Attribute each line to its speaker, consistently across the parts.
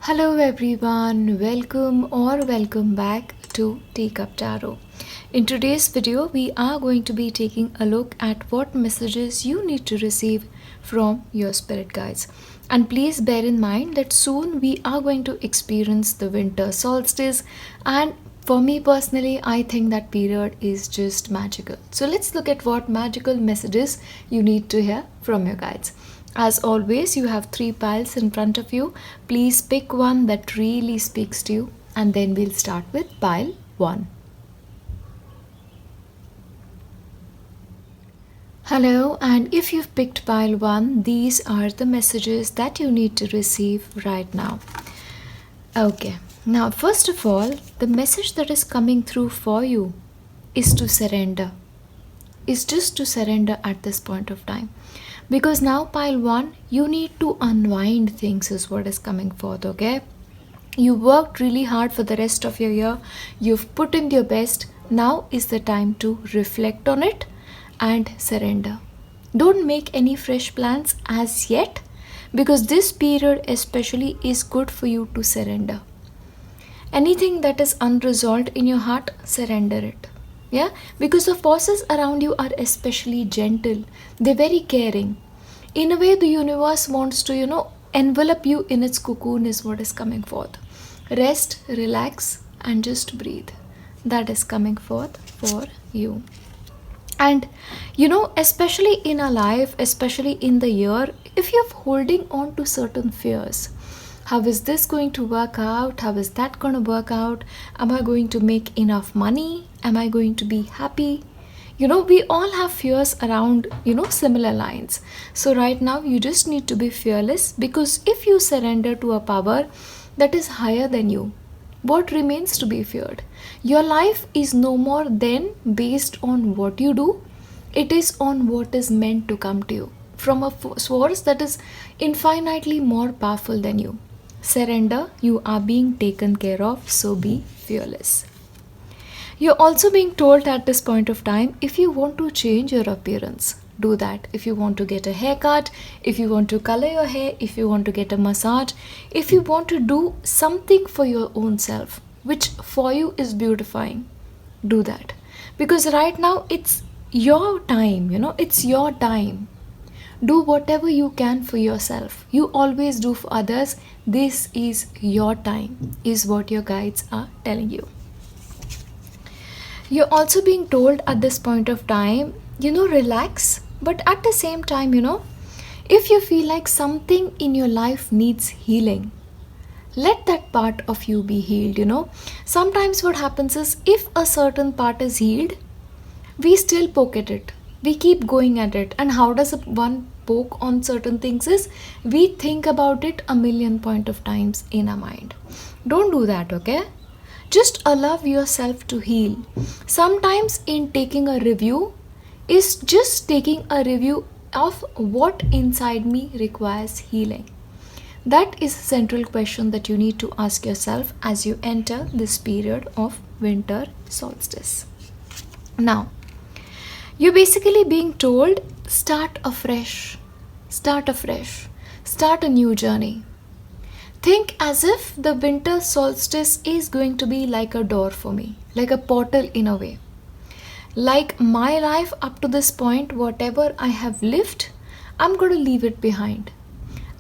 Speaker 1: Hello everyone, welcome back to Teacup Tarot. In today's video, we are going to be taking a look at what messages you need to receive from your spirit guides. And please bear in mind that soon we are going to experience the winter solstice, and for me personally, I think that period is just magical. So let's look at what magical messages you need to hear from your guides. As always, you have three piles in front of you. Please pick one that really speaks to you, and then we'll start with pile 1. Hello, and if you've picked pile 1, these are the messages that you need to receive right now. Okay, now first of all, the message that is coming through for you is to surrender. Is just to surrender at this point of time. Because now pile 1, you need to unwind things is what is coming forth, okay? You worked really hard for the rest of your year. You've put in your best. Now is the time to reflect on it and surrender. Don't make any fresh plans as yet, because this period especially is good for you to surrender. Anything that is unresolved in your heart, surrender it. Yeah, because the forces around you are especially gentle. They're very caring. In a way, the universe wants to, envelop you in its cocoon is what is coming forth. Rest, relax, and just breathe. That is coming forth for you. And especially in a life, especially in the year, if you're holding on to certain fears, how is this going to work out? How is that going to work out? Am I going to make enough money? Am I going to be happy? We all have fears around, similar lines. So right now you just need to be fearless, because if you surrender to a power that is higher than you, what remains to be feared? Your life is no more then based on what you do. It is on what is meant to come to you from a source that is infinitely more powerful than you. Surrender, you are being taken care of, so be fearless. You're also being told at this point of time, if you want to change your appearance, do that. If you want to get a haircut, if you want to color your hair, if you want to get a massage, if you want to do something for your own self, which for you is beautifying, do that. Because right now it's your time, it's your time. Do whatever you can for yourself. You always do for others. This is your time, is what your guides are telling you. You're also being told at this point of time, relax. But at the same time, if you feel like something in your life needs healing, let that part of you be healed. Sometimes what happens is, if a certain part is healed, we still poke at it. We keep going at it. And how does one poke on certain things is, we think about it a million point of times in our mind. Don't do that, okay? Just allow yourself to heal. Sometimes in taking a review is just taking a review of what inside me requires healing. That is a central question that you need to ask yourself as you enter this period of winter solstice. Now, you're basically being told, start afresh, start a new journey. Think as if the winter solstice is going to be like a door for me, like a portal in a way. Like my life up to this point, whatever I have lived, I'm going to leave it behind.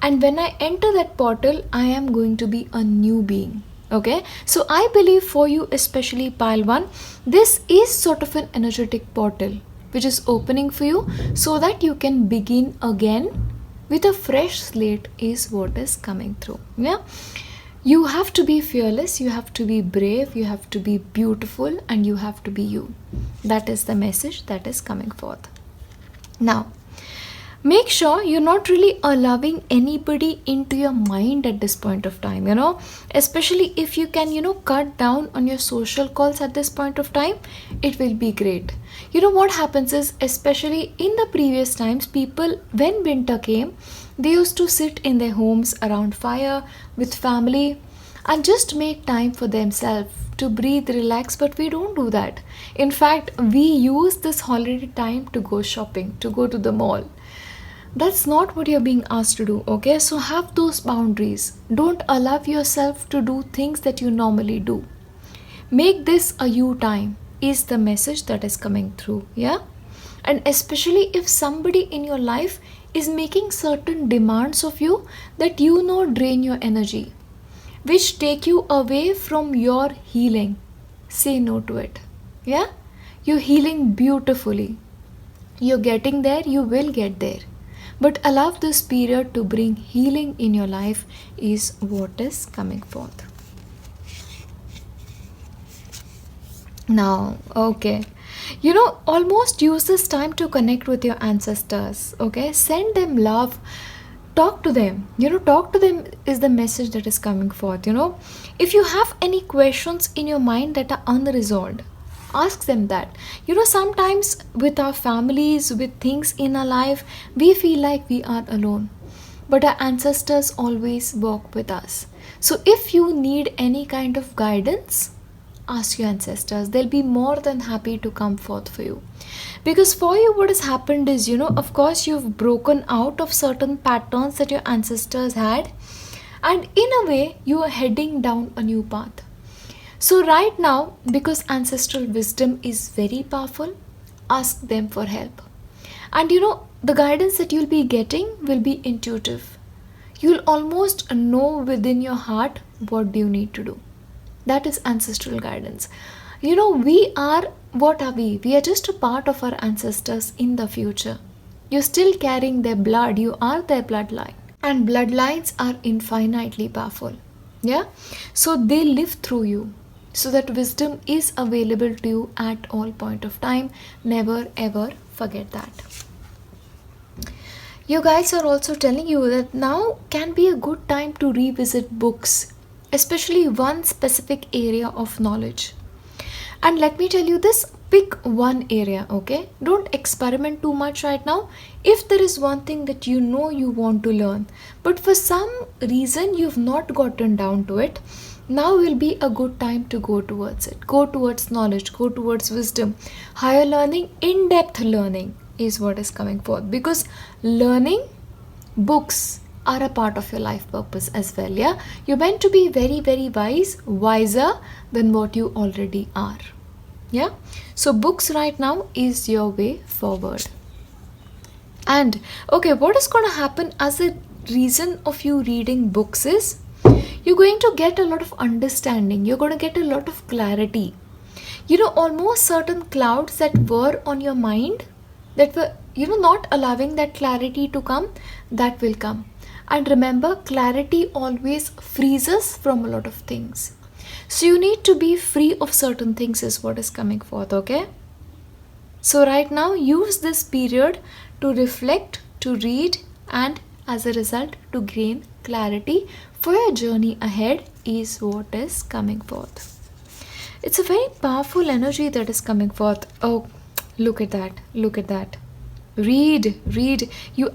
Speaker 1: And when I enter that portal, I am going to be a new being. Okay, so I believe for you, especially pile 1, this is sort of an energetic portal which is opening for you, so that you can begin again with a fresh slate is what is coming through. Yeah, you have to be fearless, you have to be brave, you have to be beautiful, and you have to be you. That is the message that is coming forth. Now, make sure you're not really allowing anybody into your mind at this point of time, especially if you can, cut down on your social calls at this point of time, it will be great. What happens is, especially in the previous times, people, when winter came, they used to sit in their homes around fire with family and just make time for themselves to breathe, relax, but we don't do that. In fact, we use this holiday time to go shopping, to go to the mall. That's not what you're being asked to do, okay? So have those boundaries. Don't allow yourself to do things that you normally do. Make this a you time, is the message that is coming through, yeah? And especially if somebody in your life is making certain demands of you that you know drain your energy, which take you away from your healing, say no to it, yeah? You're healing beautifully. You're getting there, you will get there. But allow this period to bring healing in your life is what is coming forth. Now, okay. Almost use this time to connect with your ancestors, okay? Send them love. Talk to them. Talk to them is the message that is coming forth. If you have any questions in your mind that are unresolved, ask them that. Sometimes with our families, with things in our life, we feel like we are alone. But our ancestors always walk with us. So if you need any kind of guidance, ask your ancestors. They'll be more than happy to come forth for you. Because for you, what has happened is, of course, you've broken out of certain patterns that your ancestors had. And in a way, you are heading down a new path. So right now, because ancestral wisdom is very powerful, ask them for help. And the guidance that you'll be getting will be intuitive. You'll almost know within your heart what do you need to do. That is ancestral guidance. What are we? We are just a part of our ancestors in the future. You're still carrying their blood. You are their bloodline. And bloodlines are infinitely powerful. Yeah? So they live through you. So that wisdom is available to you at all point of time. Never ever forget that. You guys are also telling you that now can be a good time to revisit books, especially one specific area of knowledge. And let me tell you this, pick one area, okay? Don't experiment too much right now. If there is one thing that you know you want to learn, but for some reason you've not gotten down to it, now will be a good time to go towards it. Go towards knowledge, go towards wisdom. Higher learning, in-depth learning is what is coming forth. Because learning, books are a part of your life purpose as well, yeah? You're meant to be very, very wise, wiser than what you already are, yeah? So books right now is your way forward. And okay, what is going to happen as a reason of you reading books is, you're going to get a lot of understanding. You're going to get a lot of clarity. Almost certain clouds that were on your mind, that were, not allowing that clarity to come, that will come. And remember, clarity always frees us from a lot of things. So you need to be free of certain things is what is coming forth, okay? So right now, use this period to reflect, to read, and as a result, to gain clarity for your journey ahead is what is coming forth. It's a very powerful energy that is coming forth. Oh, look at that. Look at that. Read. You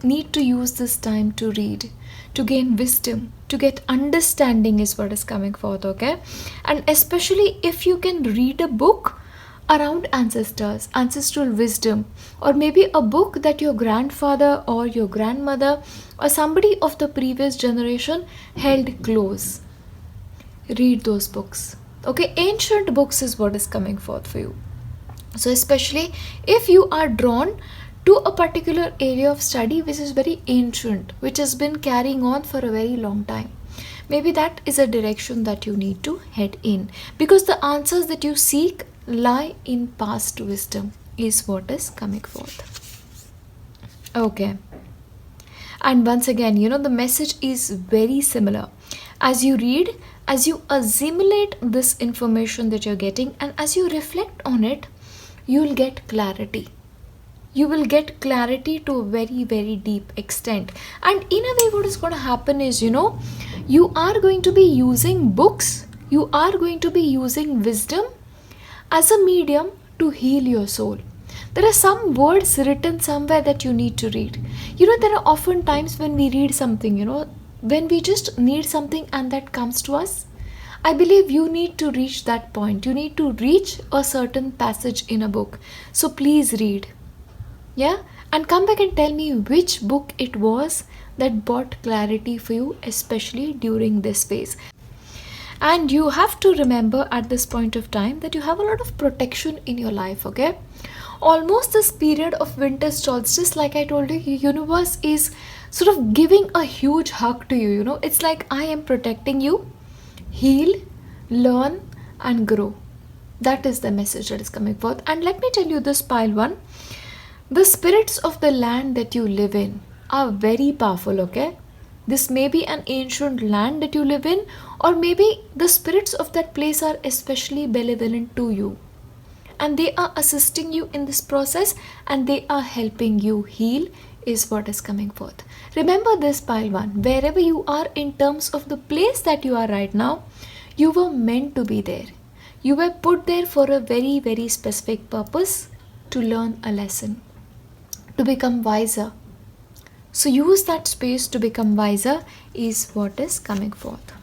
Speaker 1: need to use this time to read, to gain wisdom, to get understanding is what is coming forth, okay? And especially if you can read a book around ancestors, ancestral wisdom, or maybe a book that your grandfather or your grandmother or somebody of the previous generation held close. Read those books, okay? Ancient books is what is coming forth for you. So especially if you are drawn to a particular area of study which is very ancient, which has been carrying on for a very long time, maybe that is a direction that you need to head in, because the answers that you seek lie in past wisdom is what is coming forth. Okay. And once again, the message is very similar. As you read, as you assimilate this information that you're getting, and as you reflect on it, you will get clarity. You will get clarity to a very, very deep extent. And in a way, what is going to happen is, you are going to be using books, you are going to be using wisdom as a medium to heal your soul. There are some words written somewhere that you need to read. There are often times when we read something, when we just need something and that comes to us. I believe you need to reach that point. You need to reach a certain passage in a book. So please read. Yeah? And come back and tell me which book it was that brought clarity for you, especially during this phase. And you have to remember at this point of time that you have a lot of protection in your life, okay? Almost this period of winter solstice, like I told you, universe is sort of giving a huge hug to you, you know? It's like I am protecting you. Heal, learn, and grow. That is the message that is coming forth. And let me tell you this, pile one. The spirits of the land that you live in are very powerful, okay? This may be an ancient land that you live in, or maybe the spirits of that place are especially benevolent to you. And they are assisting you in this process, and they are helping you heal, is what is coming forth. Remember this, pile one. Wherever you are in terms of the place that you are right now, you were meant to be there. You were put there for a very, very specific purpose, to learn a lesson, to become wiser. So use that space to become wiser, is what is coming forth.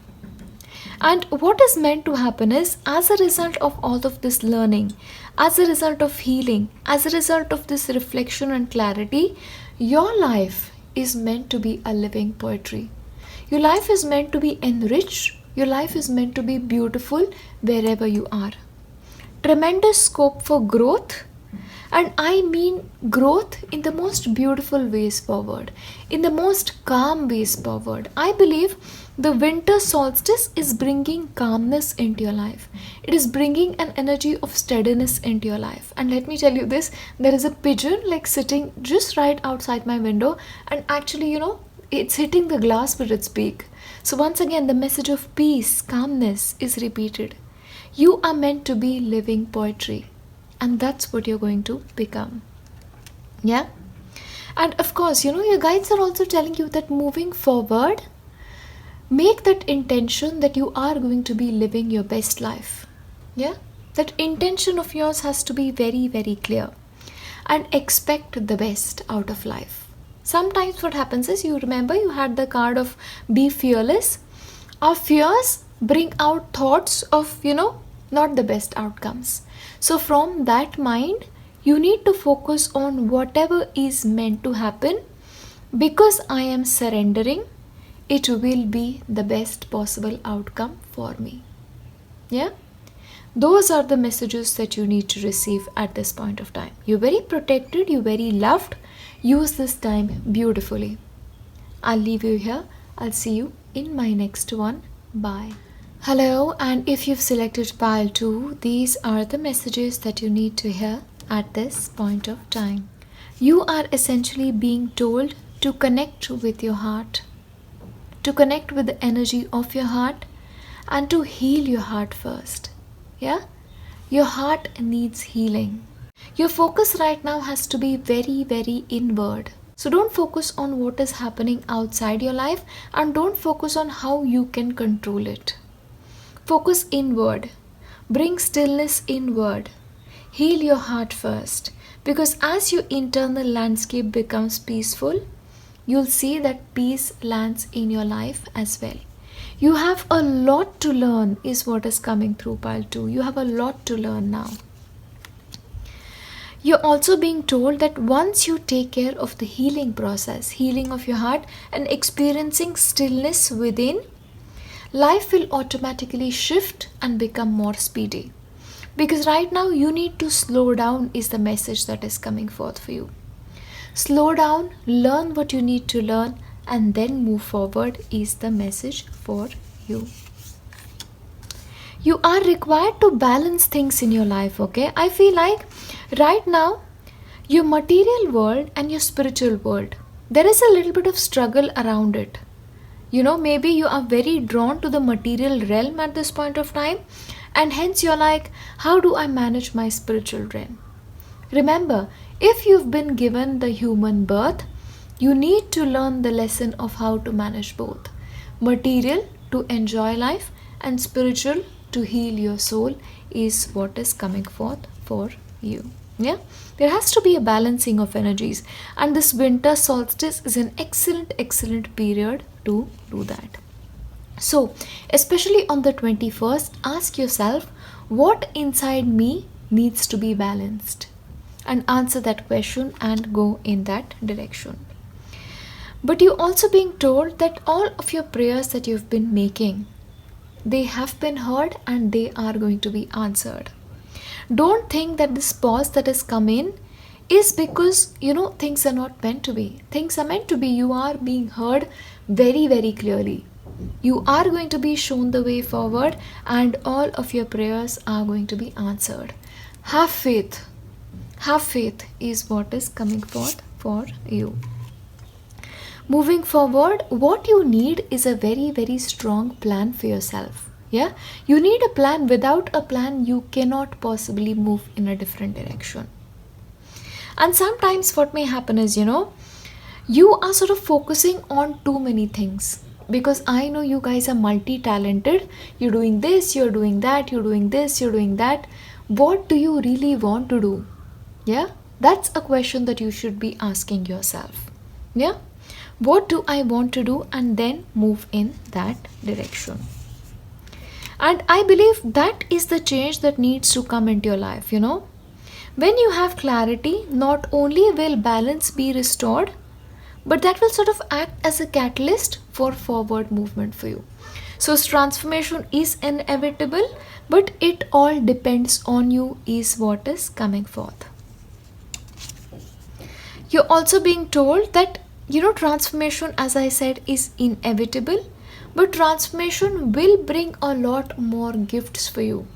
Speaker 1: And what is meant to happen is, as a result of all of this learning, as a result of healing, as a result of this reflection and clarity, your life is meant to be a living poetry. Your life is meant to be enriched. Your life is meant to be beautiful wherever you are. Tremendous scope for growth. And I mean growth in the most beautiful ways forward, in the most calm ways forward. I believe the winter solstice is bringing calmness into your life. It is bringing an energy of steadiness into your life. And let me tell you this, there is a pigeon like sitting just right outside my window, and actually, you know, it's hitting the glass with its beak. So once again, the message of peace, calmness is repeated. You are meant to be living poetry. And that's what you're going to become. Yeah? And of course, you know, your guides are also telling you that moving forward, make that intention that you are going to be living your best life. Yeah? That intention of yours has to be very, very clear. And expect the best out of life. Sometimes what happens is, you remember you had the card of be fearless. Our fears bring out thoughts of, you know, not the best outcomes. So from that mind, you need to focus on whatever is meant to happen. Because I am surrendering, it will be the best possible outcome for me. Yeah? Those are the messages that you need to receive at this point of time. You're very protected, you're very loved. Use this time beautifully. I'll leave you here. I'll see you in my next one. Bye. Hello, and if you've selected pile 2, these are the messages that you need to hear at this point of time. You are essentially being told to connect with your heart, to connect with the energy of your heart, and to heal your heart first. Yeah? Your heart needs healing. Your focus right now has to be very, very inward. So don't focus on what is happening outside your life, and don't focus on how you can control it. Focus inward. Bring stillness inward. Heal your heart first. Because as your internal landscape becomes peaceful, you'll see that peace lands in your life as well. You have a lot to learn, is what is coming through pile 2. You have a lot to learn now. You're also being told that once you take care of the healing process, healing of your heart, and experiencing stillness within, life will automatically shift and become more speedy. Because right now you need to slow down, is the message that is coming forth for you. Slow down, learn what you need to learn, and then move forward, is the message for you. You are required to balance things in your life, okay? I feel like right now, your material world and your spiritual world, there is a little bit of struggle around it. You know, maybe you are very drawn to the material realm at this point of time, and hence you're like, how do I manage my spiritual realm? Remember, if you've been given the human birth, you need to learn the lesson of how to manage both. Material to enjoy life, and spiritual to heal your soul, is what is coming forth for you. Yeah, there has to be a balancing of energies, and this winter solstice is an excellent period to do that. So especially on the 21st, ask yourself, what inside me needs to be balanced? and answer that question and go in that direction. But you're also being told that all of your prayers that you've been making, they have been heard and they are going to be answered. Don't think that this pause that has come in is because things are not meant to be. Things are meant to be. You are being heard very, very clearly. You are going to be shown the way forward and all of your prayers are going to be answered. Have faith. Have faith is what is coming forth for you. Moving forward, what you need is a very, very strong plan for yourself. Yeah, you need a plan. Without a plan, you cannot possibly move in a different direction. And sometimes what may happen is, you are sort of focusing on too many things. Because I know you guys are multi-talented. You're doing this, you're doing that, you're doing this, you're doing that. What do you really want to do? Yeah, that's a question that you should be asking yourself. Yeah, what do I want to do? And then move in that direction. And I believe that is the change that needs to come into your life. When you have clarity, not only will balance be restored, but that will sort of act as a catalyst for forward movement for you. So transformation is inevitable, but it all depends on you is what is coming forth. You're also being told that transformation, as I said, is inevitable, but transformation will bring a lot more gifts for you.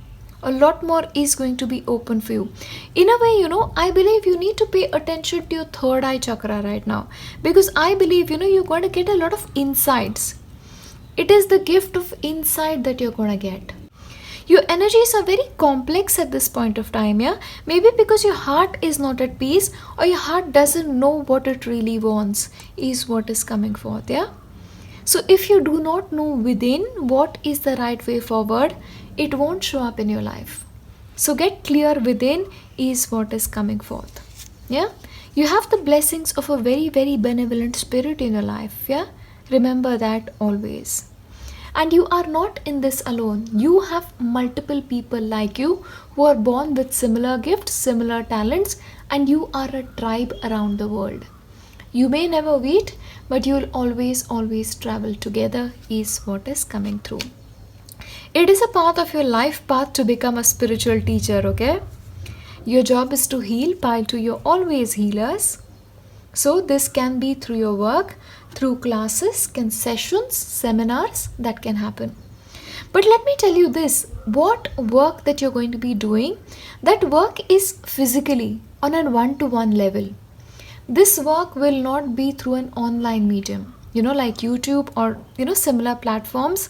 Speaker 1: A lot more is going to be open for you. In a way, I believe you need to pay attention to your third eye chakra right now, because I believe, you're going to get a lot of insights. It is the gift of insight that you're going to get. Your energies are very complex at this point of time, yeah? Maybe because your heart is not at peace or your heart doesn't know what it really wants is what is coming forth, yeah? So if you do not know within what is the right way forward, it won't show up in your life. So get clear within is what is coming forth, yeah? You have the blessings of a very, very benevolent spirit in your life, yeah? Remember that always. And you are not in this alone. You have multiple people like you who are born with similar gifts, similar talents, and you are a tribe around the world. You may never meet, but you will always travel together is what is coming through. It is a part of your life path to become a spiritual teacher, okay? Your job is to heal, pile to your always healers. So this can be through your work, through classes, sessions, seminars, that can happen. But let me tell you this, what work that you're going to be doing, that work is physically on a one-to-one level. This work will not be through an online medium, like YouTube or, similar platforms.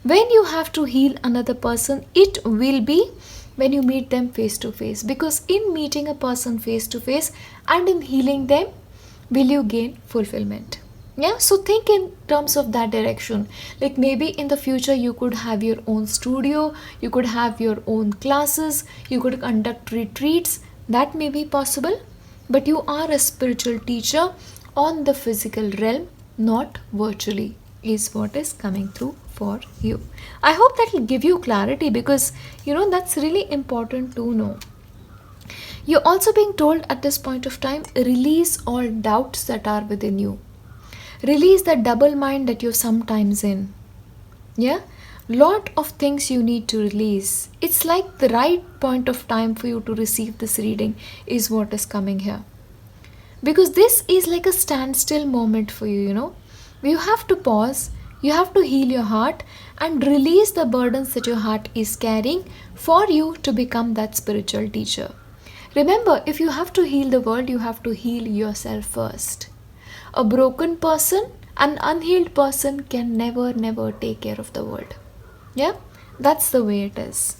Speaker 1: When you have to heal another person, it will be when you meet them face to face. Because in meeting a person face to face and in healing them, will you gain fulfillment? Yeah, so think in terms of that direction. Like maybe in the future you could have your own studio, you could have your own classes, you could conduct retreats. That may be possible, but you are a spiritual teacher on the physical realm, not virtually, is what is coming through for you. I hope that will give you clarity, because that's really important to know. You're also being told at this point of time, release all doubts that are within you. Release that double mind that you're sometimes in. Yeah? Lot of things you need to release. It's like the right point of time for you to receive this reading is what is coming here. Because this is like a standstill moment for you, You have to pause, you have to heal your heart and release the burdens that your heart is carrying for you to become that spiritual teacher. Remember, if you have to heal the world, you have to heal yourself first. A broken person, an unhealed person can never take care of the world. Yeah, that's the way it is.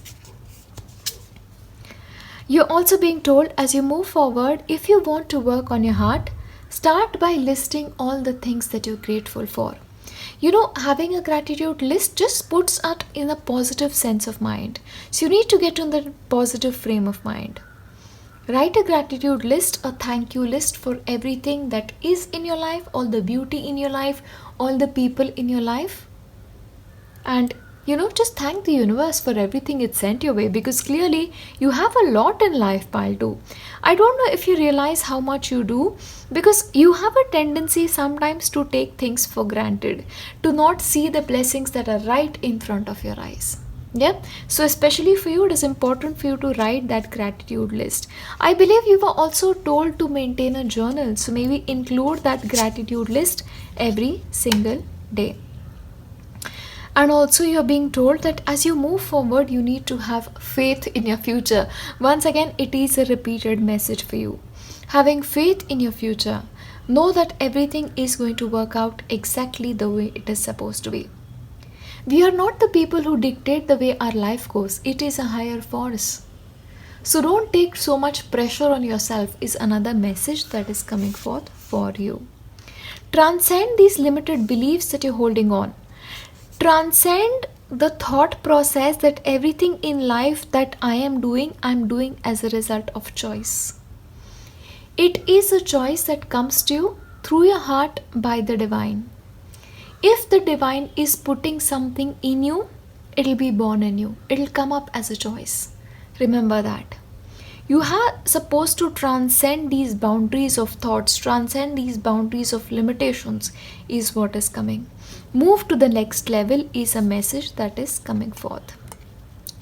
Speaker 1: You're also being told as you move forward, if you want to work on your heart, start by listing all the things that you're grateful for. Having a gratitude list just puts us in a positive sense of mind. So you need to get on the positive frame of mind. Write a gratitude list, a thank you list for everything that is in your life, all the beauty in your life, all the people in your life. And Just thank the universe for everything it sent your way, because clearly you have a lot in life, pile 2. I don't know if you realize how much you do, because you have a tendency sometimes to take things for granted, to not see the blessings that are right in front of your eyes. Yeah, so especially for you, it is important for you to write that gratitude list. I believe you were also told to maintain a journal, so maybe include that gratitude list every single day. And also, you're being told that as you move forward, you need to have faith in your future. Once again, it is a repeated message for you. Having faith in your future, know that everything is going to work out exactly the way it is supposed to be. We are not the people who dictate the way our life goes, it is a higher force. So don't take so much pressure on yourself, is another message that is coming forth for you. Transcend these limited beliefs that you're holding on. Transcend the thought process that everything in life that I'm doing as a result of choice. It is a choice that comes to you through your heart by the divine. If the divine is putting something in you, it'll be born in you. It'll come up as a choice. Remember that. You are supposed to transcend these boundaries of thoughts, transcend these boundaries of limitations, is what is coming. Move to the next level is a message that is coming forth.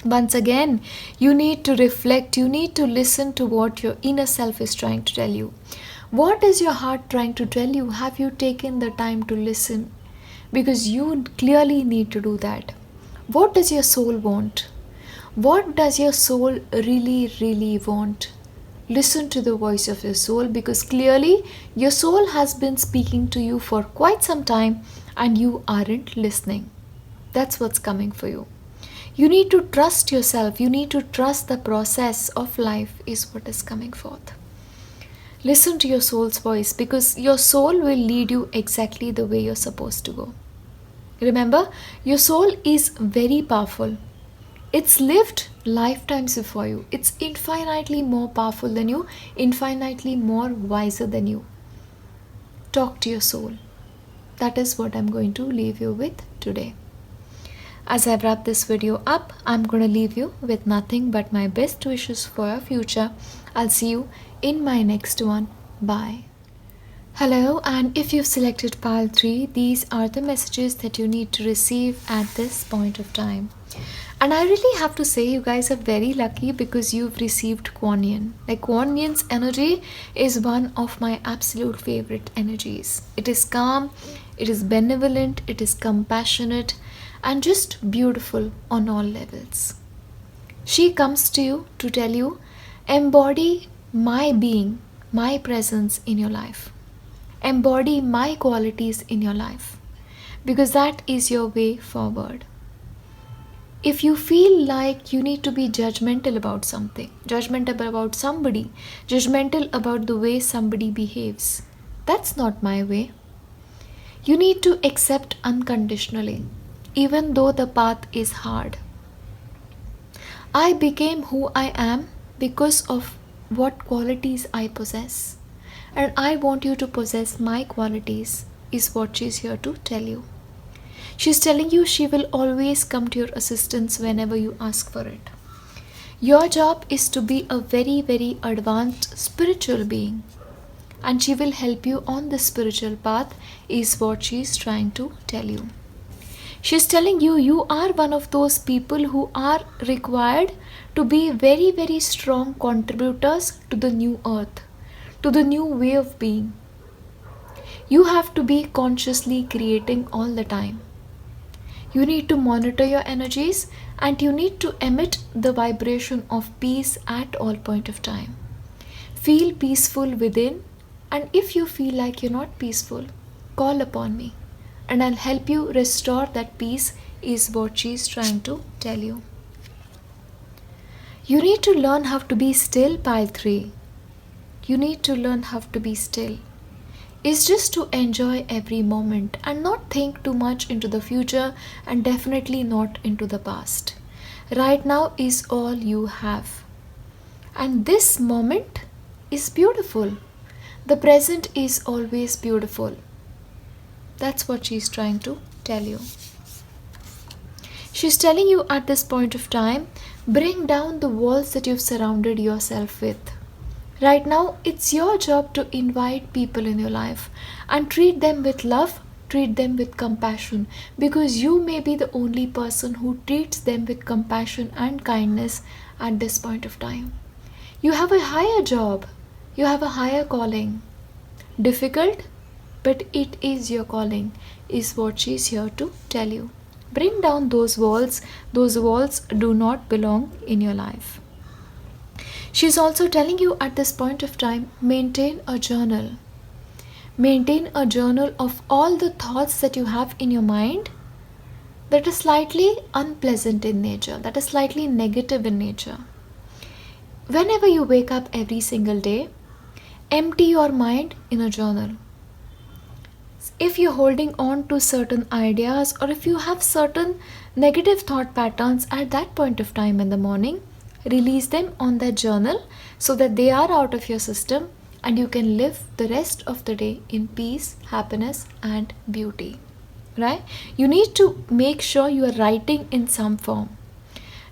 Speaker 1: Once again, you need to reflect, you need to listen to what your inner self is trying to tell you. What is your heart trying to tell you? Have you taken the time to listen? Because you clearly need to do that. What does your soul want? What does your soul really want? Listen to the voice of your soul, because clearly your soul has been speaking to you for quite some time and you aren't listening. That's what's coming for you. You need to trust yourself. You need to trust the process of life is what is coming forth. Listen to your soul's voice, because your soul will lead you exactly the way you're supposed to go. Remember, your soul is very powerful. It's lived lifetimes before you. It's infinitely more powerful than you, infinitely more wiser than you. Talk to your soul. That is what I'm going to leave you with today. As I wrap this video up, I'm going to leave you with nothing but my best wishes for your future. I'll see you in my next one. Bye. Hello, and if you've selected pile 3, these are the messages that you need to receive at this point of time. And I really have to say, you guys are very lucky, because you've received Kuan Yin. Like, Kuan Yin's energy is one of my absolute favorite energies. It is calm, it is benevolent, it is compassionate, and just beautiful on all levels. She comes to you to tell you, embody my being, my presence in your life. Embody my qualities in your life, because that is your way forward. If you feel like you need to be judgmental about something, judgmental about somebody, judgmental about the way somebody behaves, that's not my way. You need to accept unconditionally, even though the path is hard. I became who I am because of what qualities I possess. And I want you to possess my qualities, is what she's here to tell you. She's telling you she will always come to your assistance whenever you ask for it. Your job is to be a very advanced spiritual being, and she will help you on the spiritual path, is what she's trying to tell you. She's telling you, you are one of those people who are required to be very strong contributors to the new earth, to the new way of being. You have to be consciously creating all the time. You need to monitor your energies, and you need to emit the vibration of peace at all point of time. Feel peaceful within, and if you feel like you're not peaceful, call upon me and I'll help you restore that peace, is what she's trying to tell you. You need to learn how to be still, pile 3. You need to learn how to be still. Is just to enjoy every moment and not think too much into the future, and definitely not into the past. Right now is all you have. And this moment is beautiful. The present is always beautiful. That's what she's trying to tell you. She's telling you at this point of time, bring down the walls that you've surrounded yourself with. Right now, it's your job to invite people in your life and treat them with love, treat them with compassion, because you may be the only person who treats them with compassion and kindness at this point of time. You have a higher job, you have a higher calling. Difficult, but it is your calling, is what she's here to tell you. Bring down those walls do not belong in your life. She's also telling you at this point of time, maintain a journal. Maintain a journal of all the thoughts that you have in your mind that is slightly unpleasant in nature, that is slightly negative in nature. Whenever you wake up every single day, empty your mind in a journal. If you're holding on to certain ideas, or if you have certain negative thought patterns at that point of time in the morning, release them on that journal so that they are out of your system and you can live the rest of the day in peace, happiness, and beauty. Right? You need to make sure you are writing in some form.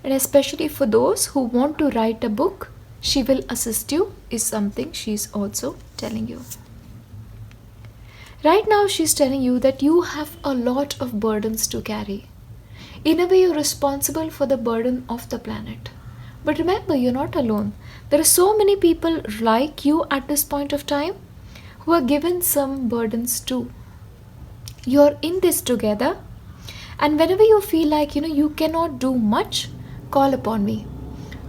Speaker 1: And especially for those who want to write a book, she will assist you, is something she's also telling you. Right now, she's telling you that you have a lot of burdens to carry. In a way, you're responsible for the burden of the planet. But remember, you're not alone. There are so many people like you at this point of time who are given some burdens too. You're in this together, and whenever you feel like you cannot do much, call upon me.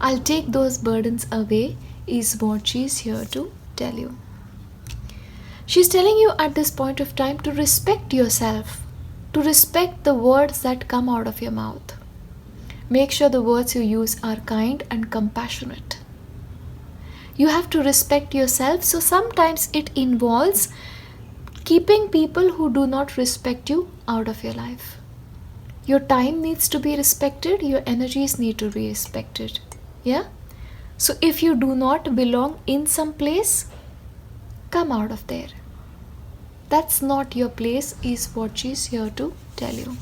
Speaker 1: I'll take those burdens away, is what she's here to tell you. She's telling you at this point of time to respect yourself, to respect the words that come out of your mouth. Make sure the words you use are kind and compassionate. You have to respect yourself, so sometimes it involves keeping people who do not respect you out of your life. Your time needs to be respected, your energies need to be respected. Yeah? So if you do not belong in some place, come out of there. That's not your place, is what she's here to tell you.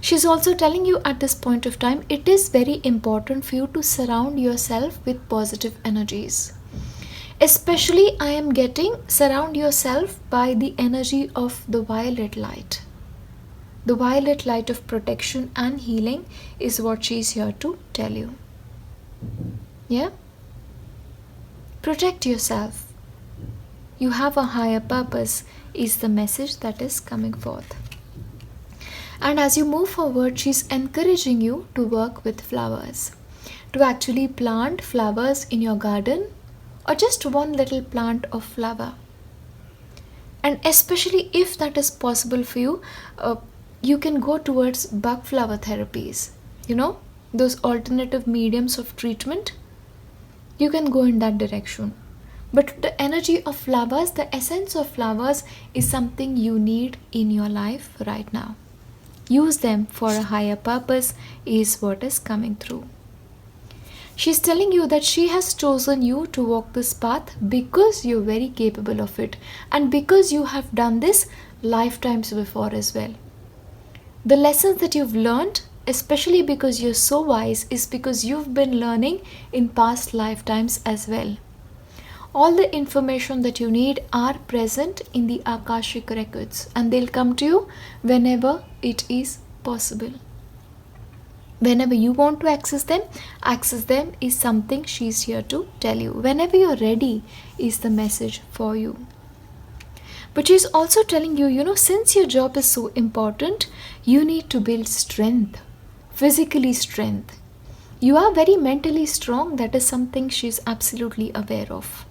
Speaker 1: She's also telling you at this point of time, it is very important for you to surround yourself with positive energies. Especially, I am getting, surround yourself by the energy of the violet light. The violet light of protection and healing is what she's here to tell you. Yeah? Protect yourself. You have a higher purpose, is the message that is coming forth. And as you move forward, she's encouraging you to work with flowers, to actually plant flowers in your garden, or just one little plant of flower. And especially if that is possible for you, you can go towards bug flower therapies. Those alternative mediums of treatment. You can go in that direction. But the energy of flowers, the essence of flowers, is something you need in your life right now. Use them for a higher purpose, is what is coming through. She's telling you that she has chosen you to walk this path because you're very capable of it, and because you have done this lifetimes before as well. The lessons that you've learned, especially because you're so wise, is because you've been learning in past lifetimes as well. All the information that you need are present in the Akashic records, and they'll come to you whenever it is possible. Whenever you want to access them is something she's here to tell you. Whenever you're ready is the message for you. But she's also telling you, since your job is so important, you need to build strength, physically strength. You are very mentally strong, that is something she's absolutely aware of.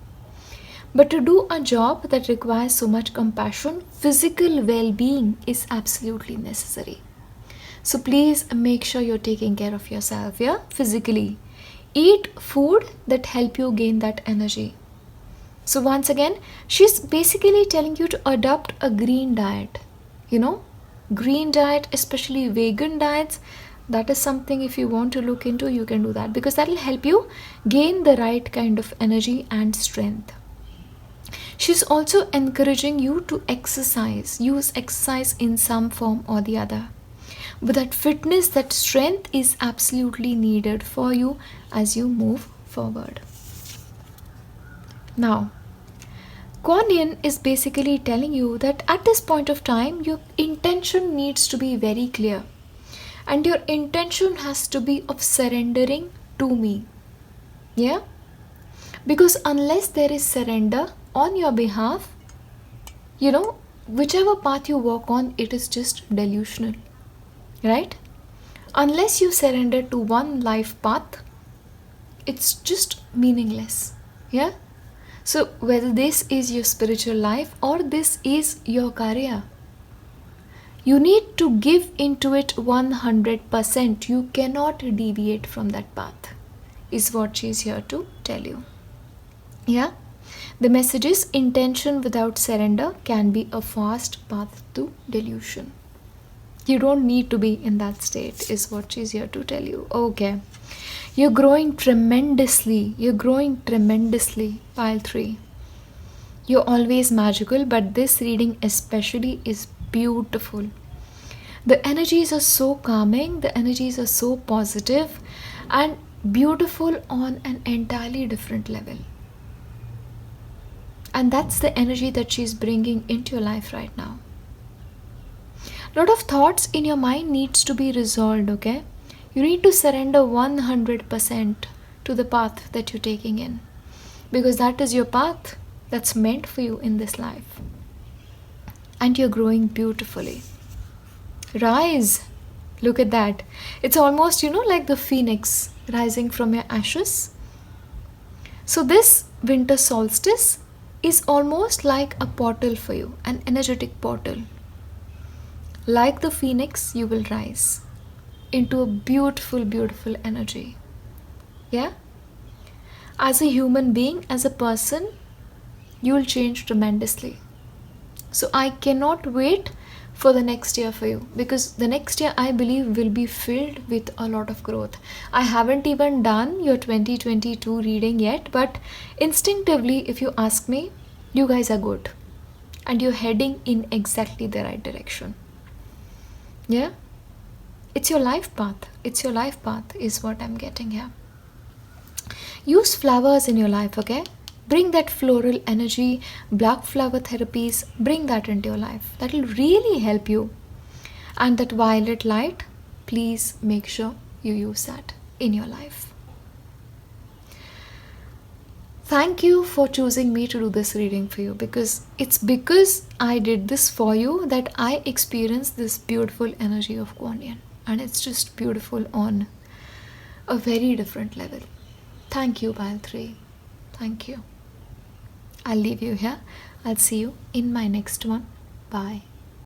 Speaker 1: But to do a job that requires so much compassion, physical well-being is absolutely necessary. So please make sure you're taking care of yourself, yeah, physically. Eat food that help you gain that energy. So once again, she's basically telling you to adopt a green diet. Green diet, especially vegan diets, that is something if you want to look into, you can do that, because that will help you gain the right kind of energy and strength. She's also encouraging you to exercise, use exercise in some form or the other. But that fitness, that strength is absolutely needed for you as you move forward. Now, Kuan Yin is basically telling you that at this point of time, your intention needs to be very clear. And your intention has to be of surrendering to me. Yeah? Because unless there is surrender on your behalf, whichever path you walk on, it is just delusional. Right? Unless you surrender to one life path, it's just meaningless. Yeah? So whether this is your spiritual life or this is your career, you need to give into it 100%. You cannot deviate from that path, is what she's here to tell you. Yeah? The message is intention without surrender can be a fast path to delusion. You don't need to be in that state, is what she's here to tell you. Okay. You're growing tremendously. Pile 3. You're always magical, but this reading especially is beautiful. The energies are so calming, the energies are so positive and beautiful on an entirely different level. And that's the energy that she's bringing into your life right now. A lot of thoughts in your mind needs to be resolved, okay? You need to surrender 100% to the path that you're taking in. Because that is your path that's meant for you in this life. And you're growing beautifully. Rise. Look at that. It's almost, like the phoenix rising from your ashes. So this winter solstice is almost like a portal for you, an energetic portal. Like the phoenix, you will rise into a beautiful, beautiful energy. Yeah? As a human being, as a person, you will change tremendously. So I cannot wait for the next year for you, because the next year I believe will be filled with a lot of growth. I haven't even done your 2022 reading yet, but instinctively, if you ask me, you guys are good and you're heading in exactly the right direction. Yeah? It's your life path. Is what I'm getting here. Use flowers in your life, okay? Bring that floral energy, black flower therapies, bring that into your life. That will really help you. And that violet light, please make sure you use that in your life. Thank you for choosing me to do this reading for you, because it's because I did this for you that I experienced this beautiful energy of Kuan Yin. And it's just beautiful on a very different level. Thank you, Pile 3. Thank you. I'll leave you here. I'll see you in my next one. Bye.